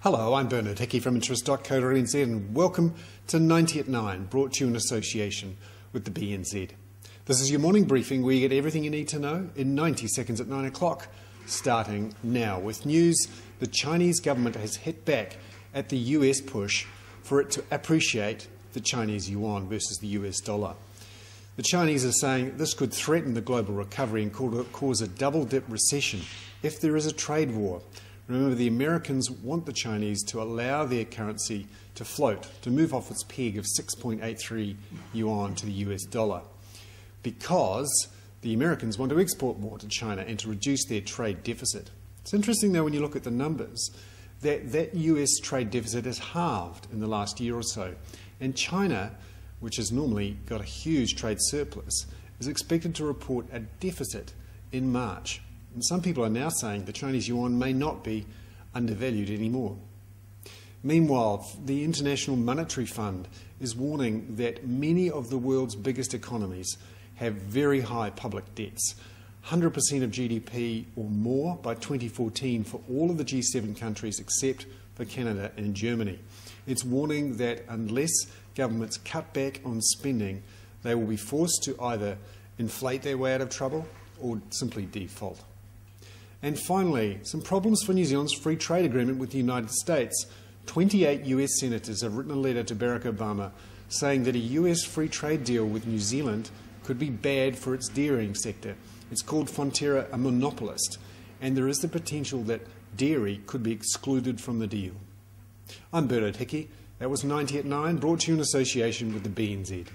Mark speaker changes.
Speaker 1: Hello, I'm Bernard Hickey from interest.co.nz and welcome to 90 at 9, brought to you in association with the BNZ. This is your morning briefing where you get everything you need to know in 90 seconds at 9 o'clock, starting now with news. The Chinese government has hit back at the US push for it to appreciate the Chinese yuan versus the US dollar. The Chinese are saying this could threaten the global recovery and cause a double-dip recession if there is a trade war. Remember, the Americans want the Chinese to allow their currency to float, to move off its peg of 6.83 yuan to the US dollar, because the Americans want to export more to China and to reduce their trade deficit. It's interesting, though, when you look at the numbers, that US trade deficit has halved in the last year or so, and China, which has normally got a huge trade surplus, is expected to report a deficit in March. And some people are now saying the Chinese yuan may not be undervalued anymore. Meanwhile, the International Monetary Fund is warning that many of the world's biggest economies have very high public debts, 100% of GDP or more by 2014 for all of the G7 countries except for Canada and Germany. It's warning that unless governments cut back on spending, they will be forced to either inflate their way out of trouble or simply default. And finally, some problems for New Zealand's free trade agreement with the United States. 28 US senators have written a letter to Barack Obama saying that a US free trade deal with New Zealand could be bad for its dairying sector. It's called Fonterra a monopolist, and there is the potential that dairy could be excluded from the deal. I'm Bernard Hickey. That was 90 at 9, brought to you in association with the BNZ.